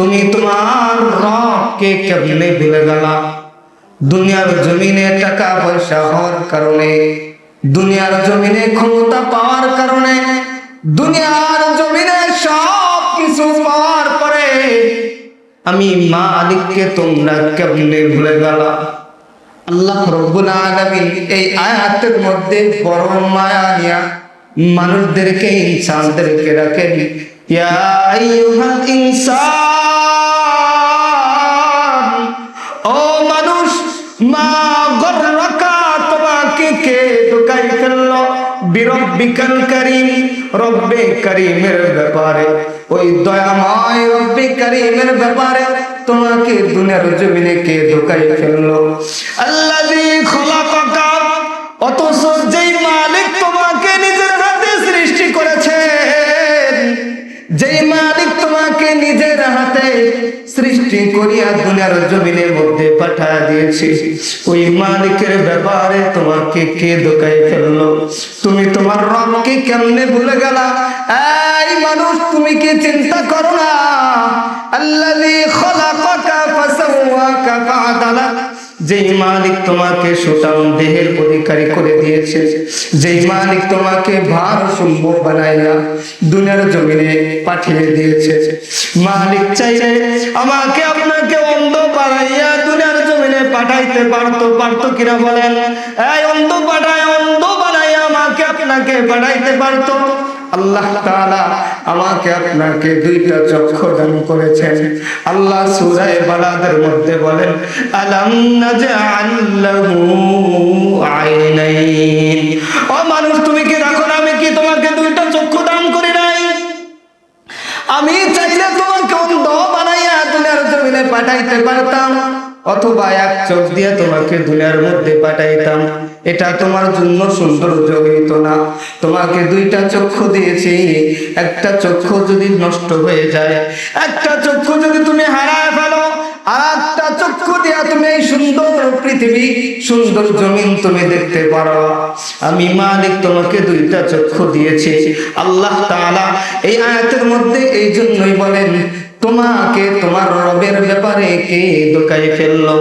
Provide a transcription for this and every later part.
তুমি তোমার রবকে কেমনে ভুলে গেলা? দুনিয়ার জমিনে টাকা পয়সা হওয়ার কারণে, দুনিয়ার জমিনে ক্ষমতা পাওয়ার কারণে, দুনিয়ার জমিনে সব কিছু পাওয়ার পরে আমি মালিককে তোমরা কেমনে ভুলে গেলা? আল্লাহ রাব্বুল আলামিন এই আয়াতের মধ্যে বড় মায়া নিয়া মানুষদেরকে, ইনসানদেরকে রাখেন। ইয়া আইয়ুহাল ইনসান, ও মানুষ, মা গররাকা, তোমাকে কে ধোঁকায় ফেললো বিরব্বিকাল কারীম, রব্বে কারীমের ব্যাপারে, ওই দয়াময় রব্বে কারীমের ব্যাপারে তোমাকে দুনিয়ার জমিনে কে ধোঁকায় ফেললো? আল্লাযী খলাকাকা, অথচ যেই মালিক তোমাকে নিজের হাতে সৃষ্টি করেছেন, যেই মালিক তোমাকে নিজের হাতে সৃষ্টি করিয়া দুনিয়ার জমিনের মধ্যে পাঠিয়ে দিয়েছে, ওই মালিকের ব্যাপারে তোমাকে কে ধোঁকায় ফেললো? তুমি তোমার রবকে কেমনে ভুলে গেলা? এই মানুষ, তুমি কি চিন্তা করো না? আল্লাযী খলাকাকা ফাসাওয়াকা ফাআদালাক, যেই মালিক তোমাকে সুঠাম দেহের অধিকারী করে দিয়েছে, যেই মালিক তোমাকে ভারসাম্য বানাইয়া দুনিয়ার জমিনে পাঠিয়ে দিয়েছে, মালিক চাইলে আমাকে আপনাকে অন্ধ বানাইয়া দুনিয়ার জমিনে পাঠাইতে পারতো কিনা বলেন? এই অন্ধ বানাইয়া আমাকে আপনাকে পাঠাইতে পারতো। আল্লাহ তাআলা আমাকে আপনাকে দুইটা চক্ষু দান করেছেন। আল্লাহ সূরা বালাদের মধ্যে বলেন, আলাম নাজআল লাহু আইনাইন। ও মানুষ, তুমি কি দেখো না আমি কি তোমাকে দুইটা চক্ষু দান করি নাই? আমি চাইলে তোমাকে অন্ধ বানাইয়া দুনিয়ার জমিনে পাঠাইতে পারতাম, অথবা এক চোখ দিয়ে তোমাকে দুনিয়ার মধ্যে পাঠাইতাম। এটা তোমার জন্য সৌন্দর্য হইতো না? তোমাকে দুইটা চক্ষু দিয়েছি, একটা চক্ষু যদি নষ্ট হয়ে যায়, একটা চক্ষু যদি তুমি হারায় ফেলো, আর একটা চক্ষু দিয়া তুমি এই সুন্দর পৃথিবী, সুন্দর জমিন তুমি দেখতে পারো। আমি মালিক তোমাকে দুইটা চক্ষু দিয়েছি। আল্লাহ তাআলা এই আয়াতের মধ্যে এই জন্যই বলেন, তোমাকে তোমার রবের ব্যাপারে কে ধোঁকায় ফেললো?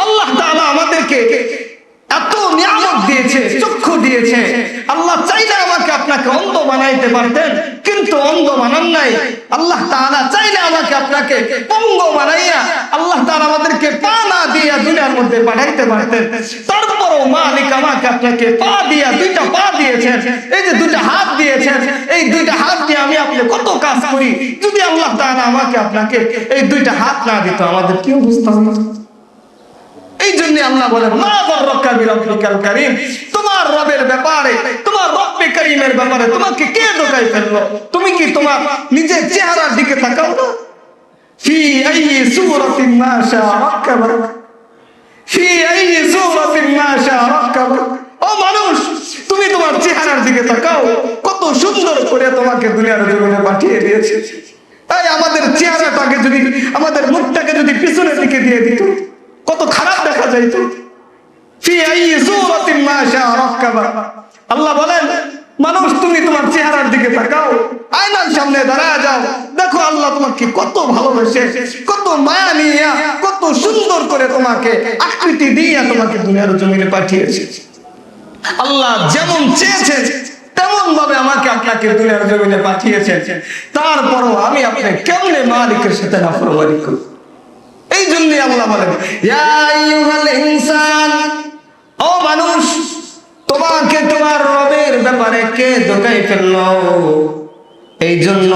আল্লাহ তাআলা আমাদেরকে এত নিয়ামত দিয়েছে, চক্ষু দিয়েছে। আল্লাহ চাইলে আমাকে আপনাকে অন্ধ বানাইতে পারতেন, কিন্তু অন্ধ বানান নাই। আল্লাহ তাআলা চাইলে আমাকে আপনাকে পঙ্গু বানাইয়া আল্লাহ তাআলা আমাদেরকে পা না দিয়া দুনিয়ার মধ্যে পাঠাইতে পারতেন। তারপরও মালিক আমাকে আপনাকে পা দিয়া, দুইটা পা দিয়েছেন, এই যে দুইটা হাত দিয়েছেন, এই দুইটা হাত দিয়ে আমি আপনি কত কাজ করি। যদি আল্লাহ তাআলা আমাকে আপনাকে এই দুইটা হাত না দিত, আমাদের কি অবস্থা হতো? এই জন্য আল্লাহ বলেন, মা গররাকা বিরব্বিকাল কারীম, তোমার রবের ব্যাপারে, তোমার রব্বে কারীমের ব্যাপারে তোমাকে কে ধোঁকায় ফেললো? তুমি কি তোমার নিজের চেহারার দিকে তাকাও না? ফি আইয়ি সূরাতিন মা শাআ রাক্কাবাক, ফি আইয়ি সূরাতিন মা শাআ রাক্কাবাক। ও মানুষ, তুমি তোমার চেহারার দিকে তাকাও, কত সুন্দর করে তোমাকে দুনিয়ার জমিনে পাঠিয়ে দিয়েছে। তাই আমাদের চেহারাটাকে যদি, আমাদের মুখটাকে যদি পিছনের দিকে দিয়ে দিত, কত খারাপ দেখা যাইতো। ফি আইয়ি সূরাতিন মা শাআ রাক্কাবাক। আল্লাহ বলেন, মানুষ, তুমি তোমার চেহারার দিকে তাকাও, আয়নার সামনে দাঁড়ায় যাও, দেখো আল্লাহ তোমাকে কত ভালোবাসে, কত মায়া নিয়ে, কত সুন্দর করে তোমাকে আকৃতি দিয়ে তোমাকে দুনিয়ার জমিনে পাঠিয়েছে। আল্লাহ যেমন চেয়েছে তেমন ভাবে আমাকে আপনাকে দুনিয়ার জমিনে পাঠিয়েছে। তারপরও আমি আপনি কেমনে মালিকের সাথে নাফরমানি করি? এই জন্যই আল্লাহ বলেন, ইয়া আইয়ুহাল ইনসান, ও মানুষ, তোমাকে তোমার রবের ব্যাপারে কে ধোঁকায় ফেললো? এই জন্য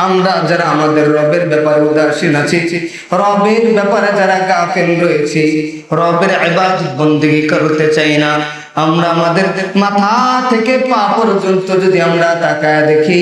আমরা যারা আমাদের রবের ব্যাপারে উদাসীন আছি, রবের ব্যাপারে যারা গাফিল রয়েছি, রবের ইবাদত বন্দেগী করতে চাই না, আমরা আমাদের মাথা থেকে পা পর্যন্ত যদি আমরা তাকায় দেখি,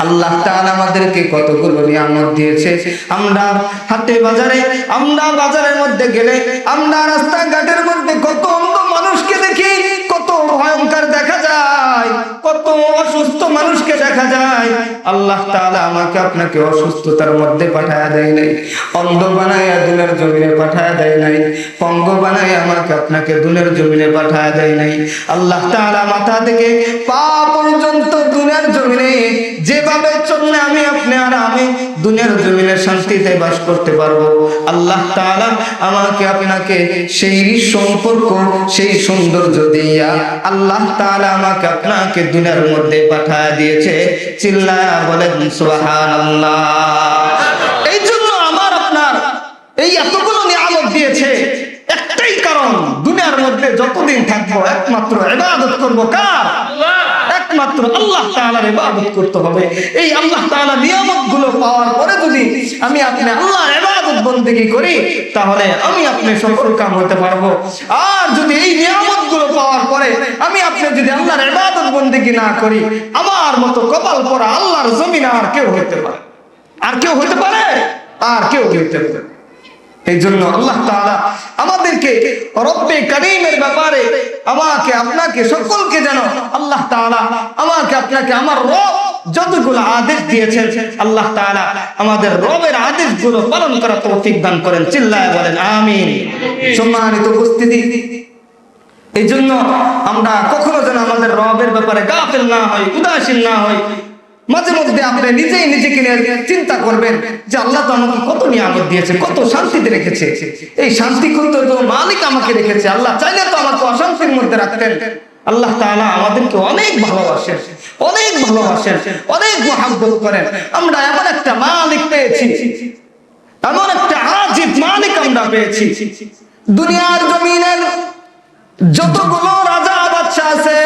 আল্লাহ তাআলা আমাদেরকে কতগুলো নিয়ামত দিয়েছে। আমরা হাটে বাজারে, আমরা বাজারের মধ্যে গেলে, আমরা রাস্তাঘাটের মধ্যে কত অন্ধ মানুষকে দেখি, কত ভয়ঙ্কর দেখা যায়। যায়, কত অসুস্থ মানুষকে দেখা যায়। আল্লাহ তাআলা আমাকে আপনাকে অসুস্থতার মধ্যে পাঠায়া দেয় নাই, অন্ধ বানায়া দুনিয়ার জমিনে পাঠায়া দেয় নাই, পঙ্গ বানায়া আমাকে আপনাকে দুনিয়ার জমিনে পাঠায়া দেয় নাই। আল্লাহ তাআলা মাথা থেকে পা পর্যন্ত দুনিয়ার জমিনে যেভাবে চললে আমি আপনি আরামে দুনিয়ার জমিনে শান্তিতে বাস করতে পারবো, আল্লাহ তাআলা আমাকে আপনাকে সেই সম্পর্ক, সেই সৌন্দর্য দিয়া আল্লাহ তাআলা আমাকে আপনাকে দুনিয়ার মধ্যে পাঠায়া দিয়েছে। চিল্লায়া বলেন সুবহানাল্লাহ। এই জন্য আমার আপনার এই এতগুলো নিয়ামত দিয়েছে, একটাই কারণ, দুনিয়ার মধ্যে যতদিন থাকবো একমাত্র ইবাদত করব। কার? একমাত্র আল্লাহ তাআলার ইবাদত করতে হবে। এই আল্লাহ তাআলার নিয়ামতগুলো পাওয়ার পরে যদি আমি আপনি আল্লাহর ইবাদত বন্দেগী করি, তাহলে আমি আপনি সফল কাম হতে পারবো। আর যদি এই নিয়ামতগুলো পাওয়ার পরে আমি আপনি যদি আল্লাহর ইবাদত বন্দেগী না করি, আমার মতো কপাল পরা আল্লাহর জমিনে আর কেউ হতে পারে? আর কেউ হতে পারে? আর কেউ হতে পারে? এই জন্য আল্লাহ তাআলা আমাদেরকে রব্বে কারীমের ব্যাপারে আমাকে আপনাকে সকলকে যেন আল্লাহ তাআলা আমাকে আপনাকে আমার রব যতগুলো আদেশ দিয়েছেন, আল্লাহ তাআলা আমাদের রবের আদেশগুলো পালন করার তৌফিক দান করেন। চিল্লায় বলেন আমিন। সম্মানিত উপস্থিতি, এই জন্য আমরা কখনো যেন আমাদের রবের ব্যাপারে গাফিল না হই, উদাসীন না হই। মাঝে মধ্যে আপনি নিজেই নিজেকে নিয়ে চিন্তা করবেন যে আল্লাহ তো আমাকে কত নিয়ামত দিয়েছে, কত শান্তিতে রেখেছে। এই শান্তি করতে তো মালিক আমাকে রেখেছে, আল্লাহ চাইলে তো আমাকে অশান্তির মধ্যে রাখতেন। আল্লাহ তাআলা আমাদেরকে অনেক ভালোবাসেন, অনেক ভালোবাসেন, অনেক মহব্বত করেন। আমরা এমন একটা মালিক পেয়েছি, এমন একটা আজিব মালিক আমরা পেয়েছি। দুনিয়ার জমিনের যতগুলো রাজা বাদশা আছে,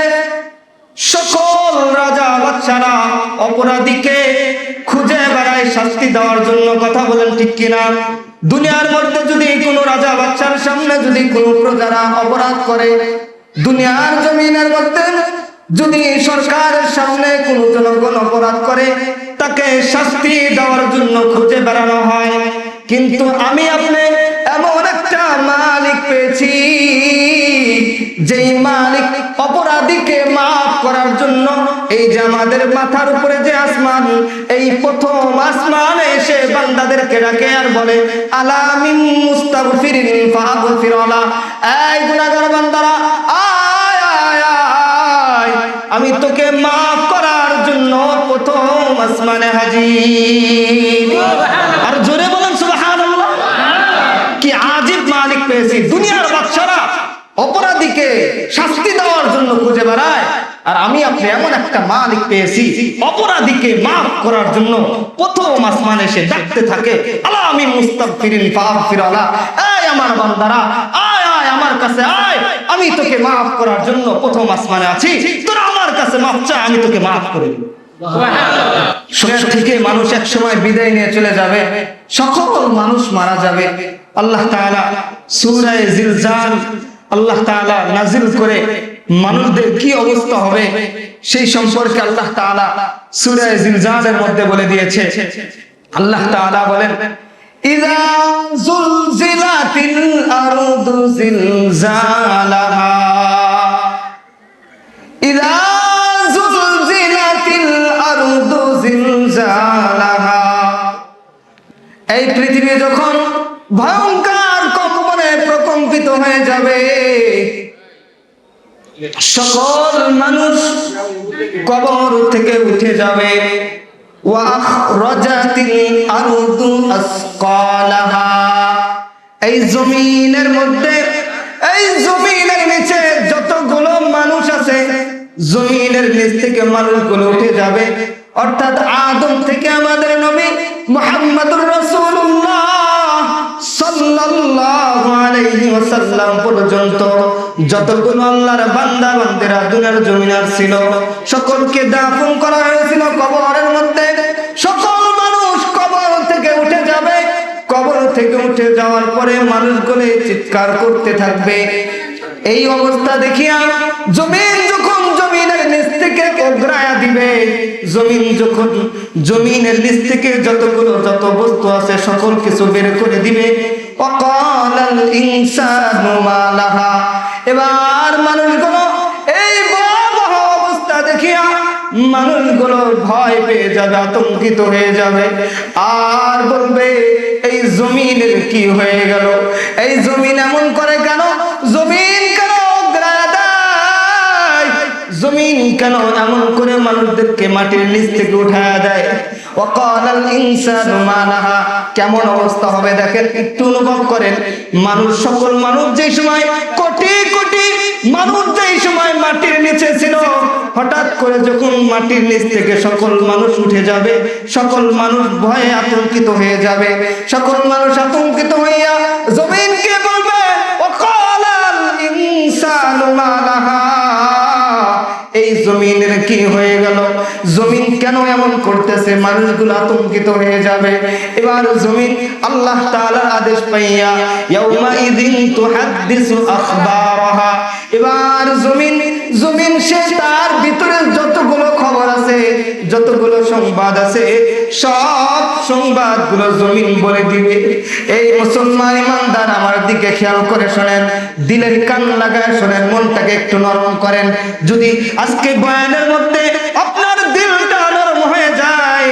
সকল রাজা বাদশারা অপরাধীকে খুঁজে বেড়ায় শাস্তি দেওয়ার জন্য। কথা বলেন ঠিক কিনা? দুনিয়ার মধ্যে যদি কোনো রাজা বাদশার সামনে যদি কোনো প্রজারা অপরাধ করে, দুনিয়ার জমিনের মধ্যে যদি সরকারের সামনে কোনো জনগণ অপরাধ করে, তাকে শাস্তি দেওয়ার জন্য খুঁজে বেড়ানো হয়। কিন্তু আমি আপনি এমন একটা মালিক পেয়েছি, যেই মালিক অপরাধীকে মাফ করার জন্য এই যে আমাদের মাথার উপরে যে আসমান, এই প্রথম আসমানে এসে বান্দাদেরকে ডাকে আর বলে আলা মিন মুস্তাগফিরিন ফাগফিরলা, এই গুনাহগার বান্দারা আয় আয় আয়, আমি তোকে মাফ করার জন্য প্রথম আসমানে হাজির। আর জোরে বলেন সুবহানাল্লাহ। কি আজিব মালিক পেয়েছি! দুনিয়ার বাদশারা অপরাধীকে শাস্তি দেওয়ার জন্য খুঁজে বেড়ায়, আর আমি আপনি এমন একটা মালিক পেয়েছি অপরাধীকে মাফ করার জন্য প্রথম আসমানে এসে ডাকতে থাকে আলা মিন মুস্তাগফিরিন ফাগফিরলা, এই আমার বান্দারা আয় আয় আমার কাছে আয়, আমি তোকে মাফ করার জন্য প্রথম আসমানে আছি, তোরা আমার কাছে মাফ চা, আমি তোকে মাফ করে দেব। থেকে মানুষ এক সময় বিদায় নিয়ে চলে যাবে, সকল মানুষ মারা যাবে। আল্লাহ তাআলা সূরা জিলজাল আল্লাহ তাআলা নাজিল করে মানুষদের কি অবস্থা হবে সেই সম্পর্কে আল্লাহ তাআলা সূরা জিলজালের মধ্যে বলে দিয়েছে। আল্লাহ তাআলা বলেন ইযা যুলজিলাতিল আরদু জিলজালাহা, ইযা যুলজিলাতিল আরদু জিলজালাহা, এই পৃথিবী যখন ভয়ঙ্কর কম্পনে প্রকম্পিত হয়ে যাবে, সকল মানুষ কবর থেকে উঠে যাবে, ওয়া আখরাজাতিল আরদু আসকালাহা, এই জমিনের মধ্যে, এই জমিনের নিচে যতগুলো মানুষ আছে, জমিনের নিচ থেকে মানুষগুলো উঠে যাবে। অর্থাৎ আদম থেকে আমাদের নবী মুহাম্মদুর রাসূলুল্লাহ সাল্লাল্লাহু আলাইহি ওয়াসাল্লাম পর্যন্ত যতগুলো আল্লাহর বান্দা বান্দিরা দুনিয়ার জমিনে ছিল, সকলকে দাফন করা হয়েছিল কবরের মধ্যে। সকল মানুষ কবর থেকে উঠে যাবে। কবর থেকে উঠে যাওয়ার পরে মানুষগুলো চিৎকার করতে থাকবে। এই অবস্থা দেখিয়া জমিন যখন জমিনের নিচ থেকে অগ্রায়া দিবে, জমিন যখন জমিনের নিচ থেকে যত বস্তু আছে সকল কিছু বের করে দিবে। ওয়াকালাল ইনসানু মা লাহা, এবার মানুষগুলো এই ভয়াবহ ভয় পেয়ে যাবে, আতঙ্কিত হয়ে যাবে, আর বলবে এই জমিনের কি হয়ে গেল, এই জমিন এমন করে কেন, জমিন কেন জমিন কেন এমন করে মানুষদেরকে মাটির নিচ থেকে উঠায়া দেয়। ওয়াকালাল ইনসানু মা লাহা, কেমন অবস্থা হবে দেখেন, একটু অনুভব করেন। মানুষ, সকল মানুষ যে সময় কোটি কোটি মানুষ যেই সময় মাটির নিচে ছিল, হঠাৎ করে যখন মাটির নিচ থেকে সকল মানুষ উঠে যাবে, সকল মানুষ ভয়ে আতঙ্কিত হয়ে যাবে, সকল মানুষ আতঙ্কিত হইয়া জমিনকে বলবে ওয়াকালাল ইনসানু মা লাহা, এই জমিনের কি হয়ে গেল, জমিন কেন এমন করতেছে, মানুষগুলো আতঙ্কিত হয়ে যাবে। এবার জমিন আল্লাহ তাআলার আদেশ পাইয়া ইয়াউমা ইযিন তুহাদ্দিসু আখবারাহা, এবার জমিন সে তার ভিতরে যতগুলো খবর আছে, যতগুলো সংবাদ আছে, সব সংবাদগুলো জমিন বলে দিবে। এই মুসলমান ইমানদার আমার দিকে খেয়াল করে শোনেন, দিলের কান লাগায় শোনেন, মনটাকে একটু নরম করেন। যদি আজকে বয়ানের মধ্যে আপনার দিলটা নরম হয়ে যায়,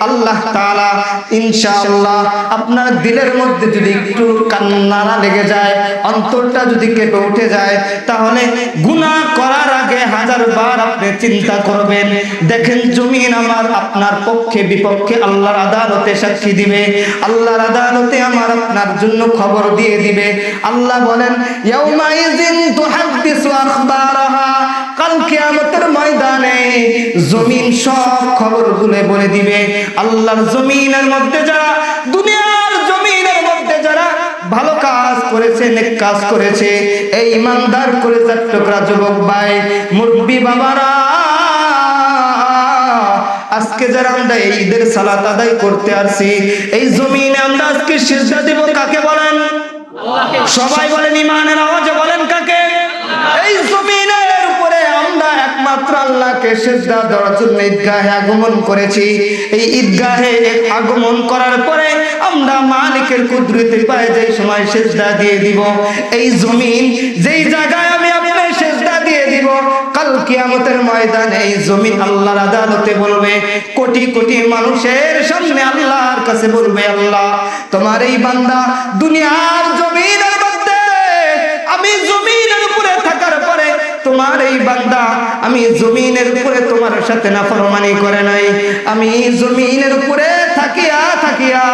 আল্লাহ তাআলা ইনশাআল্লাহ আপনার দিলের মধ্যে যদি একটু কান্না লেগে যায়, অন্তরটা যদি কেঁপে উঠে যায়, তাহলে গুনাহ করার আগে 1000 বার আপনি চিন্তা করবেন। দেখেন জমিন আমার আপনার পক্ষে বিপক্ষে আল্লাহর আদালতে সাক্ষী দিবে, আল্লাহর আদালতে আমার আপনার জন্য খবর দিয়ে দিবে। আল্লাহ বলেন ইয়াউমা ইযিন তুহাদ্দিসু আখবারাহা, কাল কিয়ামতের ময়দানে জমিন সব খবরগুলো বলে দিবে। আল্লাহর জমিনের মধ্যে যারা, দুনিয়ার জমিনের মধ্যে যারা ভালো কাজ করেছে, নেক কাজ করেছে, এই ইমানদার করে চট্টগ্রাম যুবক ভাই, মুরব্বি বাবারা, আজকে যারা আমরা এই ঈদের সালাত আদায় করতে আসছি, এই জমিনে আমরা আজকে সিজদা দেব কাকে বলেন? আল্লাহকে। সবাই বলেন ঈমানের আওয়াজে বলেন কাকে? এই জমিনের উপরে আমরা একমাত্র আল্লাহকে সিজদা দেওয়ার জন্য ঈদগাহে আগমন করেছি। এই ঈদগাহে আগমন করার পরে আমরা মালিকের কুদরতে পায় যেই সময় সিজদা দিয়ে দিব, এই জমিন যেই জায়গায় আমি আপনাকে সিজদা দিয়ে দিব, কাল কিয়ামতের ময়দানে এই জমিন আল্লাহর আদালতে বলবে, কোটি কোটি মানুষের সামনে আল্লাহর কাছে বলবে, আল্লাহ তোমার এই বান্দা দুনিয়ার জমিনের মধ্যে, আমি জমিনের উপরে থাকার পরে তোমার এই বান্দা, আমি জমিনের উপরে তোমার সাথে নাফরমানি করে নাই, আমি জমিনের উপরে থাকিয়া থাকিয়া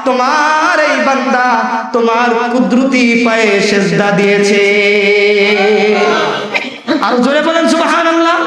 তোমার এই বান্দা তোমার কুদরতি পায়ে সিজদা দিয়েছে। আর জোরে বলেন সুবহানাল্লাহ।